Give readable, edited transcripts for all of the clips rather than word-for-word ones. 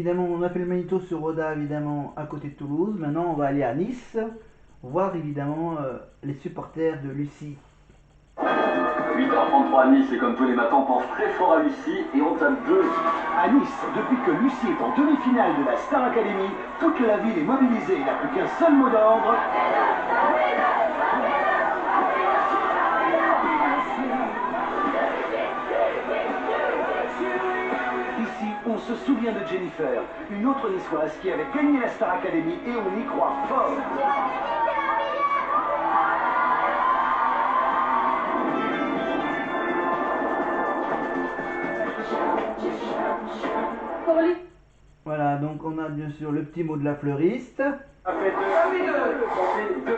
Évidemment, on a fait le magnéto sur Oda, évidemment, à côté de Toulouse. Maintenant, on va aller à Nice, voir évidemment les supporters de Lucie. 8h33 à Nice, et comme tous les matins, on pense très fort à Lucie et on tape 2. À Nice, depuis que Lucie est en demi-finale de la Star Academy, toute la ville est mobilisée. Il n'y a plus qu'un seul mot d'ordre. Ici, on se souvient de Jennifer, une autre niçoise qui avait gagné la Star Academy, et on y croit fort. Voilà, donc on a bien sûr le petit mot de la fleuriste,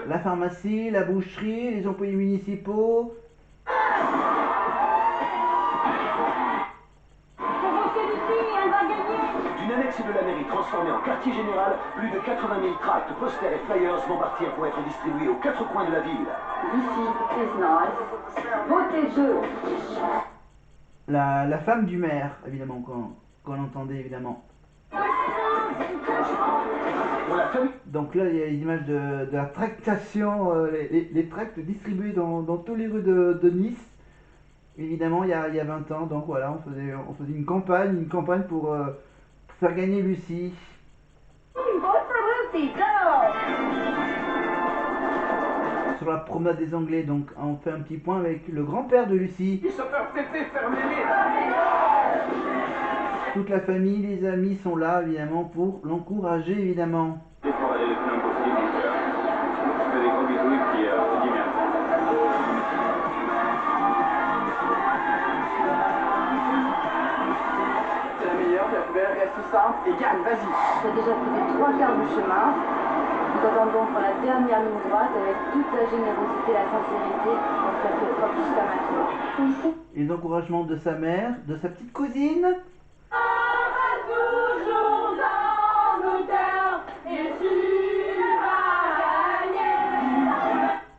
la pharmacie, la boucherie, les employés municipaux. D'une annexe de la mairie transformée en quartier général, plus de 80 000 tracts, posters et flyers vont partir pour être distribués aux 4 coins de la ville. Lucie is nice. Votez 2. La femme du maire, évidemment, qu'on entendait évidemment. Pour la famille. Donc là, il y a une image de la tractation, les tracts distribués dans toutes les rues de Nice. Évidemment, il y a 20 ans, donc voilà, on faisait une campagne pour faire gagner Lucie. Sur la promenade des Anglais, donc on fait un petit point avec le grand-père de Lucie. Toute la famille, les amis sont là évidemment pour l'encourager évidemment. C'est la meilleure, la plus belle, reste simple et gagne, vas-y. Tu as déjà pris les 3 quarts du chemin. Nous t'attendons donc pour la dernière ligne droite avec toute la générosité et la sincérité dont tu as fait preuve jusqu'à maintenant. Les encouragements de sa mère, de sa petite cousine.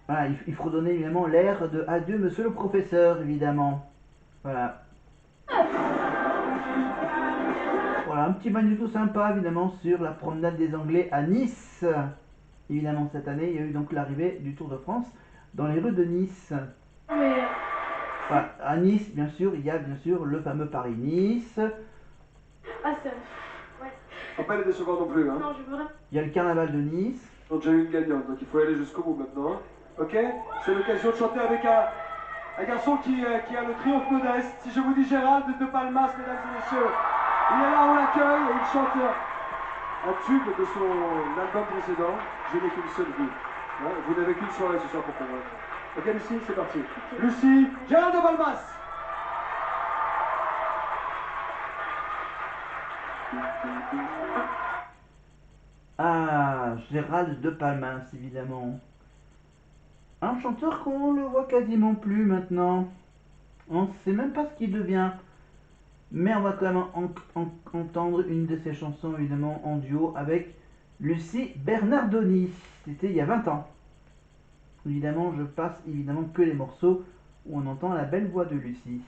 Voilà, il faut donner évidemment l'air de adieu monsieur le professeur évidemment. Voilà. Voilà, un petit magnéto sympa évidemment sur la promenade des Anglais à Nice. Évidemment cette année il y a eu donc l'arrivée du Tour de France dans les rues de Nice. Voilà, à Nice bien sûr il y a bien sûr le fameux Paris-Nice. Ah, ça. Ouais. Faut pas les décevoir non plus, hein. Non, je veux rien. Il y a le carnaval de Nice. On a déjà eu une gagnante, donc il faut aller jusqu'au bout maintenant. Hein. Ok. C'est l'occasion de chanter avec un garçon qui a le triomphe modeste. Si je vous dis Gérald de Palmas, mesdames et messieurs, il est là, on l'accueille et il chante un tube de son album précédent, Je n'ai qu'une seule vie. Hein, vous n'avez qu'une soirée ce soir pour convaincre. Ok Lucie, c'est parti. Lucie, Gérald de Palmas. Ah, Gérald de Palmas évidemment. Un chanteur qu'on le voit quasiment plus maintenant. On ne sait même pas ce qu'il devient. Mais on va quand même entendre une de ses chansons évidemment en duo avec Lucie Bernardoni. C'était il y a 20 ans. Évidemment, je passe évidemment que les morceaux où on entend la belle voix de Lucie.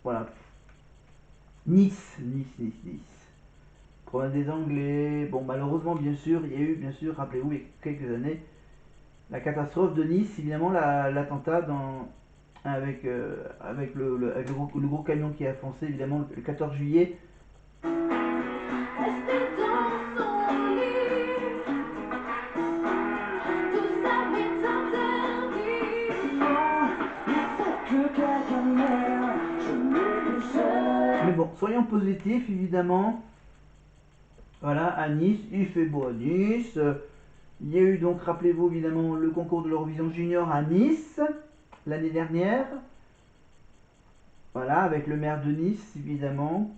Voilà. Nice. Promenade des Anglais. Bon, malheureusement, bien sûr, il y a eu, bien sûr, rappelez-vous, il y a quelques années, la catastrophe de Nice, évidemment, l'attentat avec le gros camion qui a foncé, évidemment, le 14 juillet. Mais bon, soyons positifs, évidemment. Voilà, à Nice, il fait beau à Nice. Il y a eu donc, rappelez-vous, évidemment, le concours de l'Eurovision Junior à Nice, l'année dernière. Voilà, avec le maire de Nice, évidemment.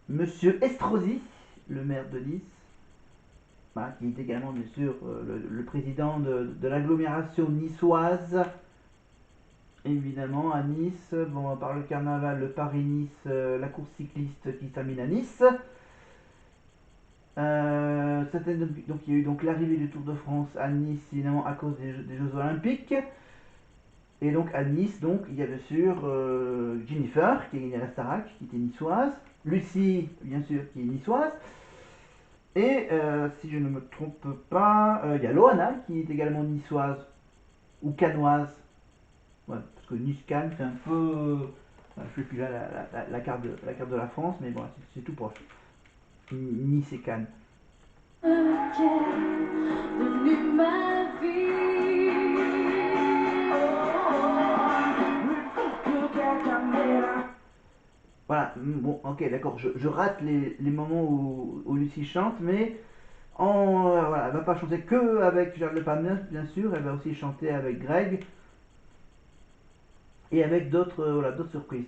Monsieur Estrosi, le maire de Nice. Voilà, qui est également, bien sûr, le président de l'agglomération niçoise. Évidemment, à Nice, bon, par le carnaval, le Paris-Nice, la course cycliste qui termine à Nice. Donc, il y a eu donc l'arrivée du Tour de France à Nice, évidemment, à cause des Jeux Olympiques. Et donc à Nice, donc, il y a bien sûr Jennifer, qui a gagné la Starac, qui était niçoise. Lucie, bien sûr, qui est niçoise. Et si je ne me trompe pas, il y a Loana, qui est également niçoise. Ou cannoise. Ouais, parce que Nice-Cannes, c'est un peu... Enfin, je ne sais plus là la carte de la France, mais bon, c'est tout proche. Nice et Cannes. Devenu ma vie. Voilà, bon, ok, d'accord, je rate les moments où Lucie chante, mais voilà, elle va pas chanter que avec Gérald Depardieu, bien sûr, elle va aussi chanter avec Greg et avec d'autres voilà, d'autres surprises.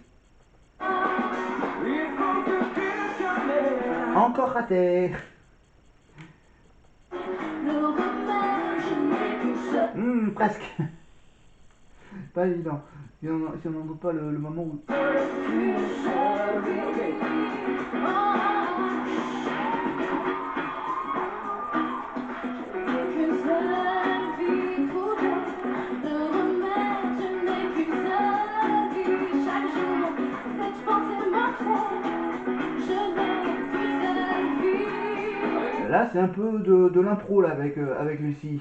Encore raté. Presque. Pas évident. Si on n'entend pas le moment où... Là, c'est un peu de l'impro là avec Lucie.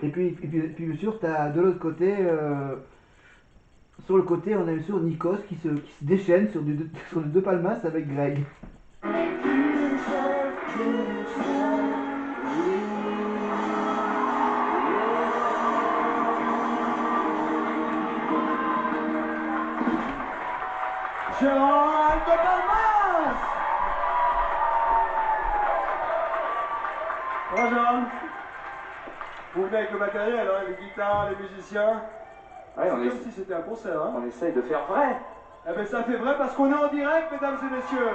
Et puis bien sûr, t'as de l'autre côté, sur le côté, on a bien sûr Nikos qui se déchaîne sur les deux palmas avec Greg. Gérald de Palmas! Bonjour Gérald. Vous venez avec le matériel, hein, les guitares, les musiciens. Ouais, C'est comme si c'était un concert. Hein. on essaye de faire vrai. Eh bien ça fait vrai parce qu'on est en direct, mesdames et messieurs.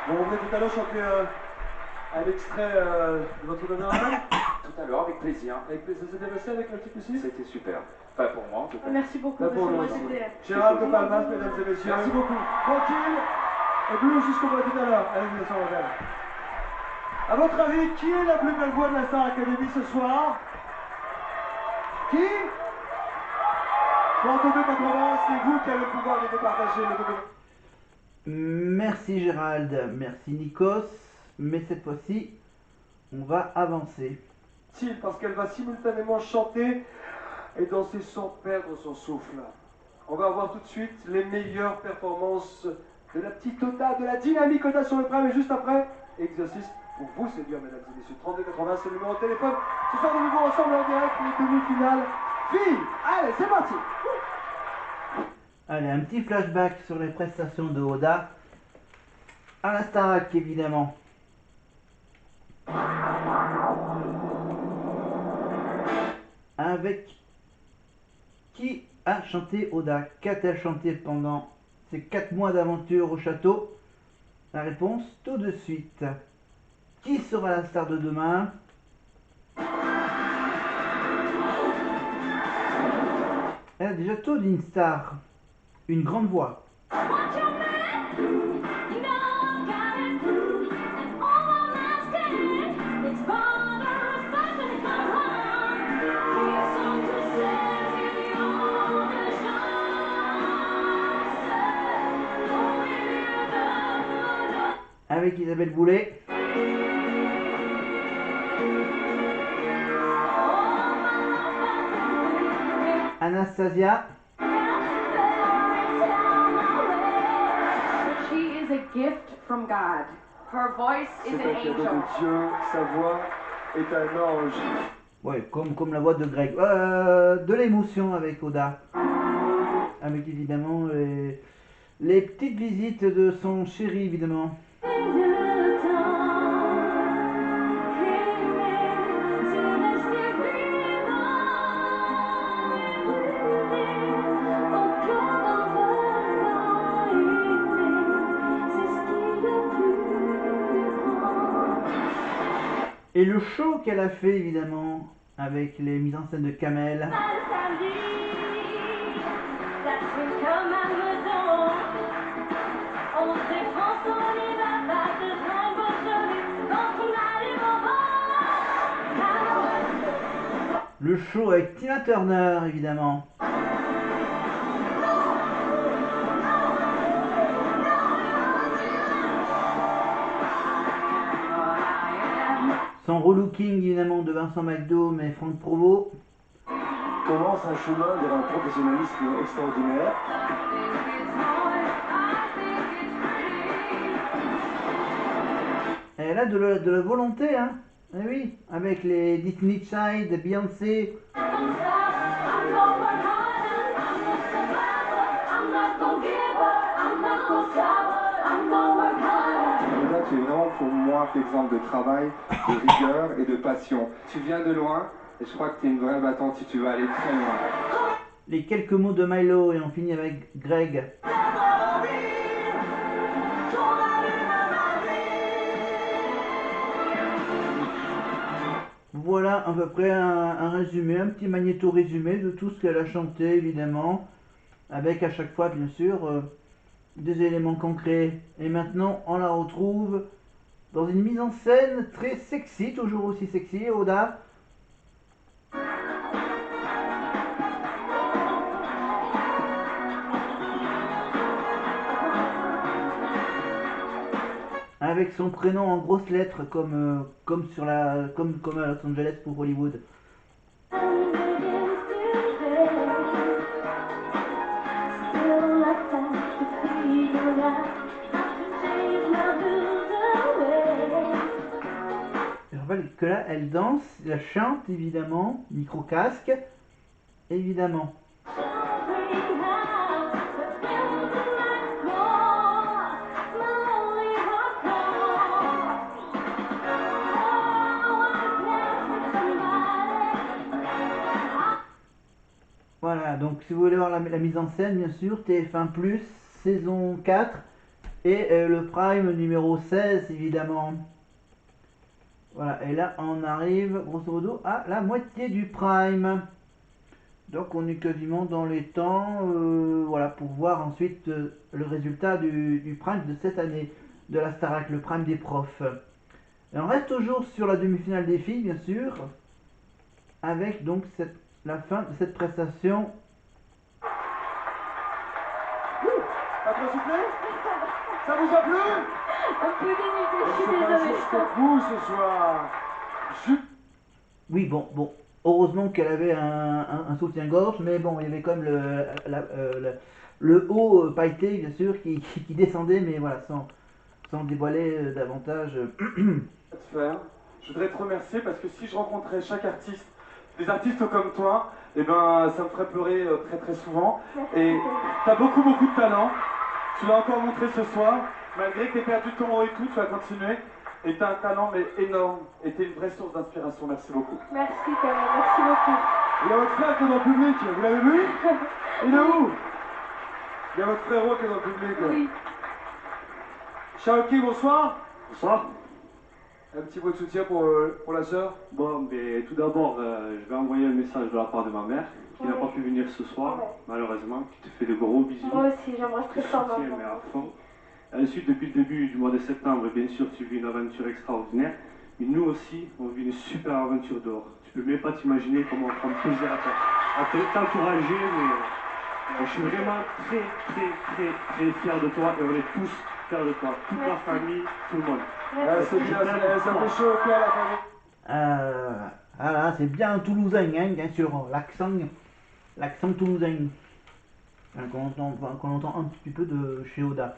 Bon, on venait tout à l'heure chanter un extrait de votre dernier album. Tout à l'heure, avec plaisir. Avec ça s'est bien passé avec la petite Lucie? C'était super. Enfin, pour moi, en tout cas. Merci beaucoup. Là, Parce pour que nous moi, aussi. j'étais... Gérald de Palmas, mesdames et messieurs. Merci beaucoup. Tranquille et blues jusqu'au bout tout à l'heure. Allez, vous êtes en À votre avis, qui est la plus belle voix de la Star Academy ce soir? Qui? Pour Antonio 80, c'est vous qui avez le pouvoir de départager le domaine. Merci Gérald, merci Nikos, mais cette fois-ci, on va avancer. Parce qu'elle va simultanément chanter et danser sans perdre son souffle. On va voir tout de suite les meilleures performances de la petite Oda, de la dynamique Oda sur le prêt, mais juste après, exercice pour vous séduire, mesdames et messieurs. 3280, c'est le numéro de téléphone. Ce soir, nous vous ensemble en direct pour les demi-finales. Filles, allez, c'est parti! Allez, un petit flashback sur les prestations de Oda. À la Starac, évidemment. Avec qui a chanté Oda? Qu'a-t-elle chanté pendant ces 4 mois d'aventure au château? La réponse tout de suite. Qui sera la star de demain? Elle a déjà tout d'une star. Une grande voix. Avec Isabelle Boulay. Anastasia. She is a gift from God. Her voice is C'est an un cadeau angel. de Dieu, sa voix est un ange. Ouais, comme la voix de Greg. De l'émotion avec Oda. Avec évidemment les petites visites de son chéri, évidemment. Et le show qu'elle a fait, évidemment, avec les mises en scène de Kamel. Le show avec Tina Turner, évidemment. Son relooking, évidemment, de Vincent McDo et Franck Provost. Commence un chemin vers un professionnalisme extraordinaire. Elle a de la volonté, hein. Eh oui, avec les Disney Child, Beyoncé. Là, tu es vraiment pour moi l'exemple de travail, de rigueur et de passion. Tu viens de loin et je crois que tu es une vraie battante si tu veux aller très loin. Les quelques mots de Milo et on finit avec Greg. Voilà à peu près un résumé, un petit magnéto résumé de tout ce qu'elle a chanté évidemment, avec à chaque fois bien sûr des éléments concrets. Et maintenant on la retrouve dans une mise en scène très sexy, toujours aussi sexy, Oda. Avec son prénom en grosses lettres comme à Los Angeles pour Hollywood. Je rappelle que là elle danse, elle chante évidemment, micro-casque, évidemment. Voilà, donc si vous voulez voir la mise en scène, bien sûr, TF1+, saison 4, et le Prime numéro 16, évidemment. Voilà, et là, on arrive, grosso modo, à la moitié du Prime. Donc, on est quasiment dans les temps, voilà, pour voir ensuite le résultat du Prime de cette année, de la Starac, le Prime des profs. Et on reste toujours sur la demi-finale des filles, bien sûr, avec donc la fin de cette prestation. Ça t'a soufflé? Ça vous a plu? Un peu dégoûté, je suis C'est pas désolée. juste pour vous ce soir. Oui, bon, heureusement qu'elle avait un soutien-gorge, mais bon, il y avait quand même le haut pailleté, bien sûr, qui descendait, mais voilà, sans dévoiler davantage. Te faire. Je voudrais te remercier parce que si je rencontrais chaque artiste, des artistes comme toi, eh ben, ça me ferait pleurer très très souvent. Et tu as beaucoup de talent. Tu l'as encore montré ce soir. Malgré que tu aies perdu ton haut et tout, tu vas continuer. Et tu as un talent mais énorme. Et tu es une vraie source d'inspiration. Merci beaucoup. Merci quand même, merci beaucoup. Il y a votre frère qui est dans le public. Vous l'avez vu? Il est où? Il y a votre frérot qui est dans le public. Oui. Shaoki, bonsoir. Bonsoir. Un petit mot de soutien pour la sœur. Bon, mais tout d'abord, je vais envoyer un message de la part de ma mère qui n'a pas pu venir ce soir, malheureusement, qui te fait de gros bisous. Moi aussi, j'embrasse très fort Soutien, maman. mais à fond. Ensuite, depuis le début du mois de septembre, bien sûr, tu vis une aventure extraordinaire. Mais nous aussi, on vit une super aventure dehors. Tu peux même pas t'imaginer comment on prend plaisir à t'encourager. Mais je suis vraiment très fier de toi et on est tous fiers de toi. Toute la famille, tout le monde. C'est bien, ça fait chaud au cœur la famille. Voilà, c'est bien toulousain, hein, bien sûr, l'accent toulousain. Qu'on entend un petit peu de chez Oda.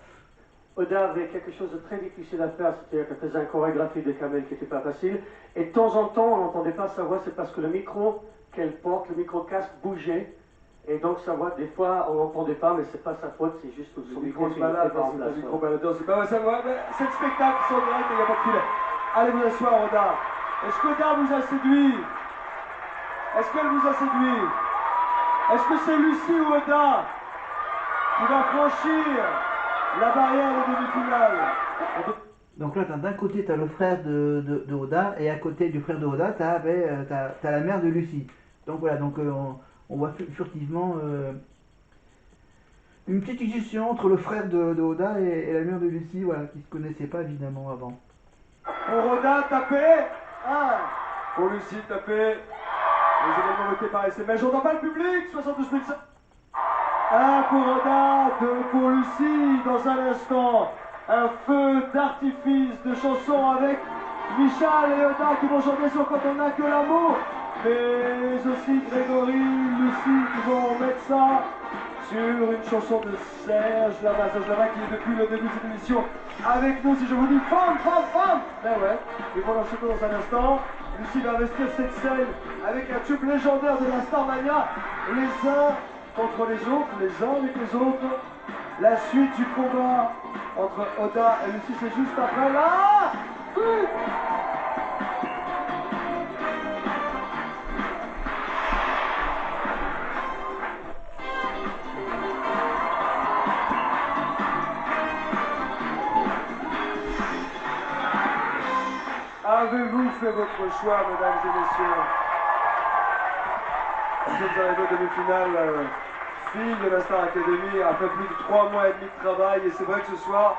Oda avait quelque chose de très difficile à faire, c'est-à-dire qu'elle faisait une chorégraphie de Kamel qui n'était pas facile. Et de temps en temps, on n'entendait pas sa voix, c'est parce que le micro qu'elle porte, le micro-casque bougeait. Et donc sa voix, des fois, on n'entendait pas, mais c'est pas sa faute, c'est juste son Le micro micro se qui balade, n'était pas en c'est place. un micro baladeur, c'est pas ça. C'est le spectacle, ils sont en direct et il n'y a pas de filet. Allez vous asseoir, Oda. Est-ce qu'Oda vous a séduit? Est-ce qu'elle vous a séduit? Est-ce que c'est Lucie ou Oda qui va franchir la barrière de demi-finale? Donc là, d'un côté, tu as le frère de Oda, et à côté du frère de Oda, tu as la mère de Lucie. Donc voilà, donc on voit furtivement une petite discussion entre le frère de Oda et la mère de Lucie, voilà, qui ne se connaissaient pas évidemment avant. Pour Oda, tapez. 1. Pour Lucie, tapez. Les événements votés par SMS. J'entends pas le public. 72 000. 1 pour Oda, 2 pour Lucie. Dans un instant, un feu d'artifice de chansons avec Michal et Oda qui vont chanter sur Quand on n'a que l'amour. Mais aussi Grégory, Lucie qui vont mettre ça sur une chanson de Serge Lama. Serge Lama qui est depuis le début de cette émission avec nous. Si je vous dis femme, femme, femme, ben ouais, ils vont lancer dans un instant. Lucie va investir cette scène avec un tube légendaire de la Starmania. Les uns contre les autres, les uns avec les autres. La suite du combat entre Oda et Lucie, c'est juste après là. Oui. Avez-vous fait votre choix, mesdames et messieurs? Nous sommes arrivés au demi-finale, fille de la Star Academy, après plus de 3 mois et demi de travail, et c'est vrai que ce soir,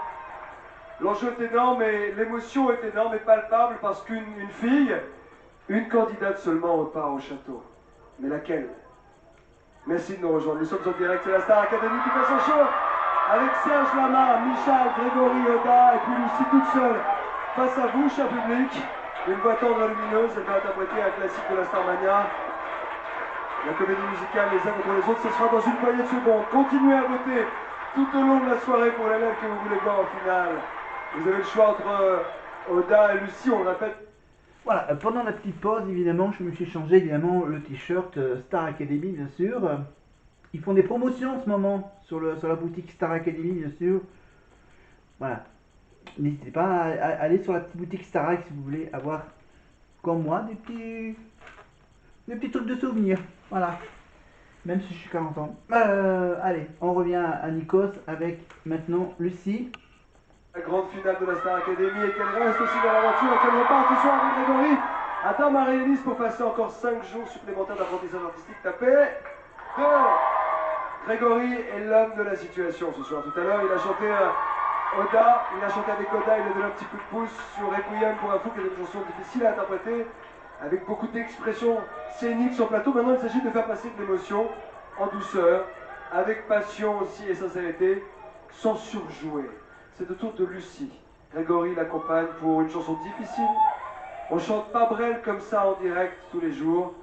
l'enjeu est énorme et l'émotion est énorme et palpable parce qu'une fille, une candidate seulement repart au château. Mais laquelle? Merci de nous rejoindre. Nous sommes en direct, c'est la Star Academy qui fait son show avec Serge Lama, Michal, Grégory, Oda et puis Lucie toute seule. Face à vous, cher public, une voix tendre et lumineuse, elle va interpréter un classique de la Starmania. La comédie musicale les uns contre les autres, ce sera dans une poignée de secondes. Continuez à voter tout au long de la soirée pour l'élève que vous voulez voir en finale. Vous avez le choix entre Oda et Lucie, on le répète. Voilà, pendant la petite pause, évidemment, je me suis changé évidemment le t-shirt Star Academy, bien sûr. Ils font des promotions en ce moment sur la boutique Star Academy, bien sûr. Voilà. N'hésitez pas à aller sur la petite boutique Starac si vous voulez avoir, comme moi, des petits trucs de souvenirs. Voilà. Même si je suis 40 ans. Allez, on revient à Nikos avec maintenant Lucie. La grande finale de la Star Academy et qu'elle reste aussi dans l'aventure et qu'elle repart ce soir avec Grégory. Attends Marie-Élise pour passer encore 5 jours supplémentaires d'apprentissage artistique. Tapé de Grégory est l'homme de la situation ce soir. Tout à l'heure, il a chanté Oda, il a chanté avec Oda, il a donné un petit coup de pouce sur Requiem pour un fou, qui est une chanson difficile à interpréter, avec beaucoup d'expressions scéniques sur plateau. Maintenant, il s'agit de faire passer de l'émotion en douceur, avec passion aussi et sincérité, sans surjouer. C'est au tour de Lucie. Grégory l'accompagne pour une chanson difficile. On chante pas Brel comme ça en direct tous les jours.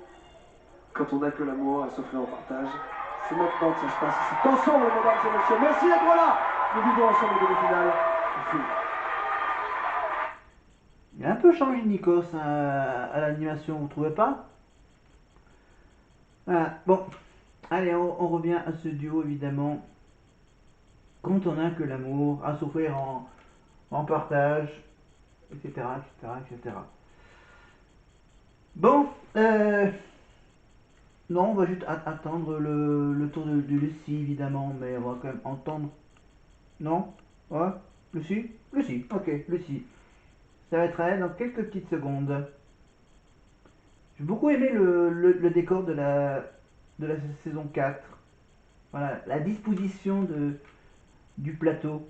Quand on n'a que l'amour à s'offrir en partage. C'est maintenant que ça se passe. C'est ensemble, mesdames et messieurs. Merci d'être là. Nous vivons ensemble les demi-finales. Il a un peu changé Nikos à l'animation, vous trouvez pas? Voilà, bon. Allez, on revient à ce duo, évidemment. Quand on n'a que l'amour, à s'offrir en partage, etc., etc., etc. Bon, non, on va juste attendre le tour de Lucie, évidemment, mais on va quand même entendre. Non? Ouais? Lucie? Lucie, ok, Lucie. Ça va être elle dans quelques petites secondes. J'ai beaucoup aimé le décor de la saison 4. Voilà, la disposition du plateau.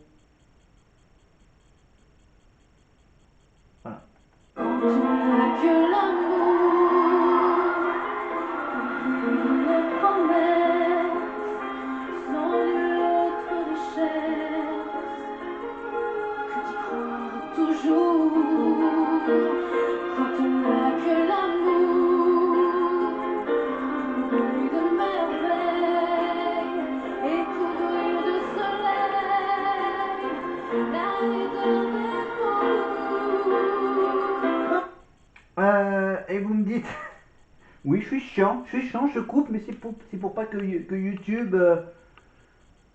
Voilà. Quand on n'a que l'amour, une promesse, sans nulle autre richesse que d'y croire toujours. Quand on n'a que l'amour, pluie de merveilles et couvrir de soleil, l'année dernière pour nous. Et vous me dites, oui, je suis chiant, je coupe, mais c'est pour pas que YouTube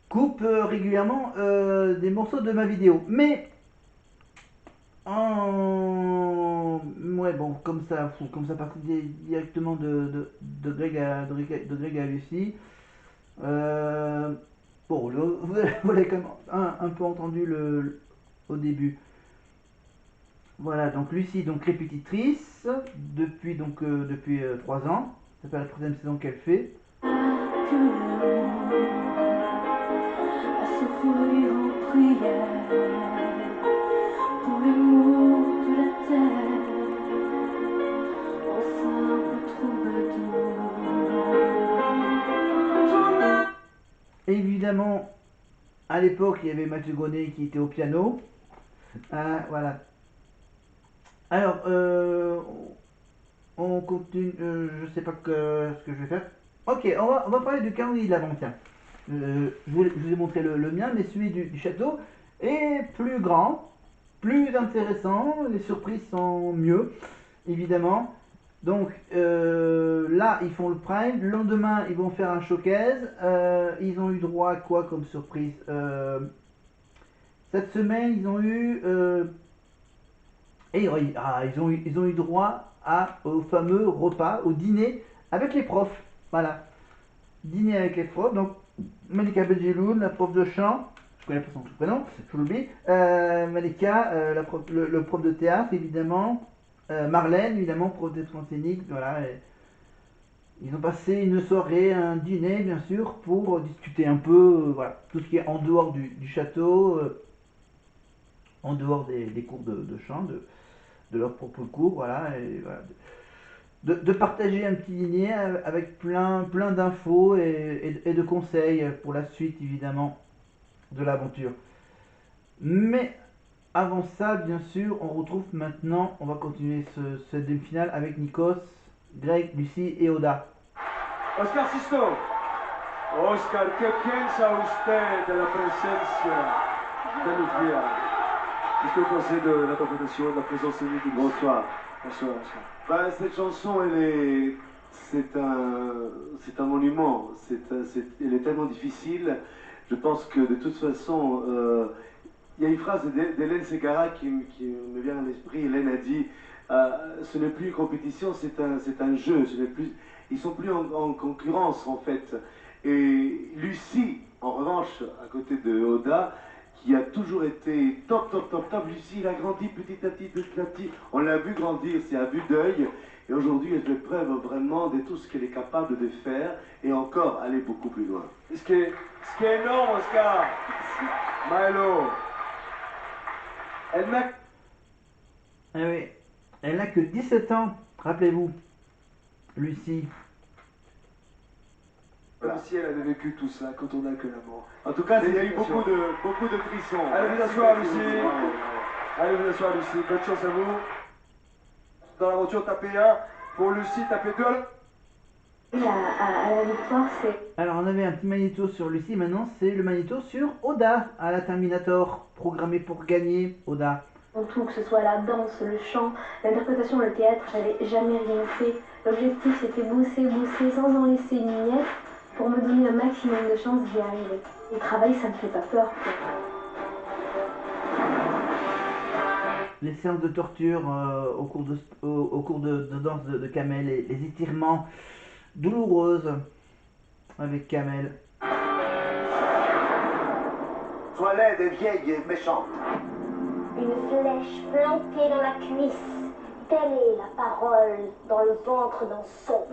coupe régulièrement des morceaux de ma vidéo. Mais ouais, bon, comme ça part directement de Greg à Lucie. Bon, vous l'avez quand même un peu entendu au début. Voilà, donc Lucie, donc répétitrice depuis 3 ans. Ça fait la 3e saison qu'elle fait. Que l'amour à s'offrir en prière pour les mots de la terre en simple troubadour. À l'époque, il y avait Mathieu Gonnet qui était au piano. Voilà. Alors, on continue. Je sais pas ce que je vais faire. Ok, on va parler du calendrier de l'Avent, tiens. Je vous ai montré le mien, mais celui du château est plus grand, plus intéressant. Les surprises sont mieux, évidemment. Donc là, ils font le prime. Le lendemain, ils vont faire un showcase. Ils ont eu droit à quoi comme surprise? Cette semaine, ils ont eu ils ont eu droit au fameux repas, au dîner avec les profs. Voilà, dîner avec les profs. Donc Malika Bedjeloun, la prof de chant, je connais pas son prénom, je l'oublie. Malika, le prof de théâtre évidemment. Marlène évidemment, prof d'éducation scénique. Voilà. Ils ont passé une soirée, un dîner bien sûr, pour discuter un peu, voilà, tout ce qui est en dehors du château, en dehors des cours de chant, de leur propre cours, voilà, et voilà. De partager un petit dîner avec plein d'infos et de conseils pour la suite évidemment de l'aventure. Mais avant ça, bien sûr, on retrouve maintenant, on va continuer cette demi-finale avec Nikos, Greg, Lucie et Oda. Oscar Sisto. Oscar, ¿qué piensa usted de la presencia de Lucía? Qu'est-ce que vous pensez de l'interprétation et de la présence scénique de Lucía? Bonsoir. Bonsoir. Bah, cette chanson, c'est un monument. Elle est tellement difficile. Je pense que de toute façon, il y a une phrase d'Hélène Ségara qui me vient à l'esprit. Hélène a dit ce n'est plus une compétition, c'est un jeu. Ils sont plus en concurrence en fait. Et Lucie, en revanche, à côté de Oda, qui a toujours été top. Lucie, il a grandi petit à petit. On l'a vu grandir, c'est à vue d'œil. Et aujourd'hui, elle fait preuve vraiment de tout ce qu'elle est capable de faire et encore aller beaucoup plus loin. Ce qui est énorme, Oscar. Milo. Elle n'a que 17 ans, rappelez-vous, Lucie. Comme si elle avait vécu tout ça quand on n'a que l'amour. En tout cas, il y a eu beaucoup de frissons. Allez vous asseoir, Lucie. Allez vous asseoir, Lucie. Bonne chance à vous. Dans l'aventure, tapez 1. Pour Lucie, tapez 2. À la victoire, c'est... Alors on avait un petit magnéto sur Lucie, maintenant c'est le magnéto sur Oda, à la Terminator, programmé pour gagner Oda. En tout, que ce soit la danse, le chant, l'interprétation, le théâtre, j'avais jamais rien fait. L'objectif c'était bosser sans en laisser une miette pour me donner un maximum de chances d'y arriver. Et travailler, ça me fait pas peur, quoi. Les séances de torture au cours de danse de Kamel, les étirements douloureuses avec Kamel. Sois laide et vieille et méchante. Une flèche plantée dans la cuisse. Telle est la parole dans le ventre d'un son.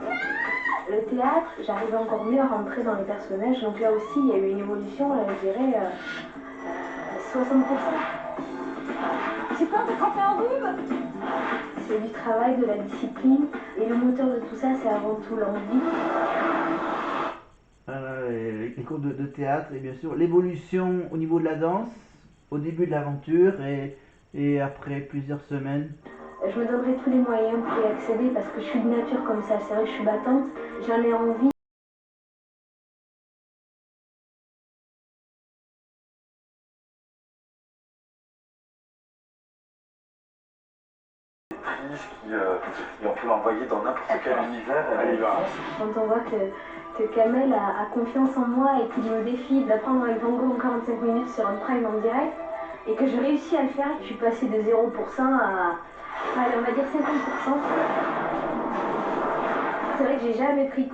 Le théâtre, j'arrive encore mieux à rentrer dans les personnages, donc là aussi il y a eu une évolution, là, je dirais 60%. J'ai peur de frapper un rhume. C'est du travail, de la discipline, et le moteur de tout ça, c'est avant tout l'envie. Les cours de théâtre, et bien sûr l'évolution au niveau de la danse, au début de l'aventure, et après plusieurs semaines. Je me donnerai tous les moyens pour y accéder, parce que je suis de nature comme ça, c'est vrai que je suis battante, j'en ai envie. Et on peut l'envoyer dans n'importe quel univers. Quand on voit que Kamel a confiance en moi et qu'il me défie d'apprendre avec Van Gogh en 45 minutes sur un prime en direct, et que je réussis à le faire, je suis passée de 0% à, allez, on va dire 50%. C'est vrai que j'ai jamais pris